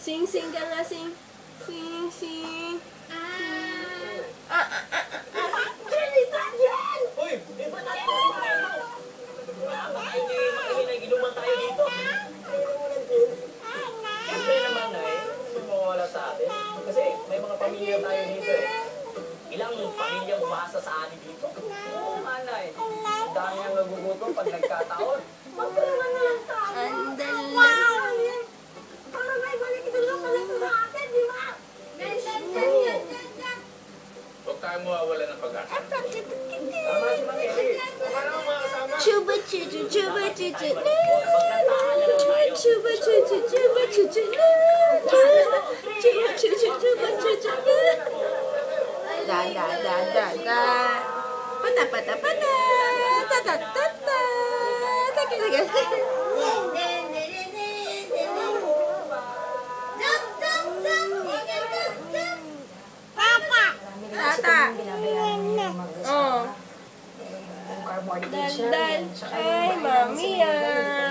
Sing ka nga, sing. Sing. Uy! Iba na ito! Naginuman tayo dito. Siyempre naman na sumawala sa atin. Kasi may mga pamilya tayo dito Ilang pamilya umasa sa atin dito? Oo, manay. Ang dami ang nagugutom pag nagkataon. Magkaroon na lang tayo. Andala. Para may balik ito lang pala sa atin, di ba? Huwag tayo mawawala ng pag-asa. Tama si Mang Eli. Baka naman mga kasama. Chuba chuchu, chuba chuchu. Pagkantahan na lang tayo. Chuba chuchu, chuba chuchu. Chuba chuchu, chuba chuchu. Da. Pata. Ta. Tata. Oh. Dal. Ay, mami yan.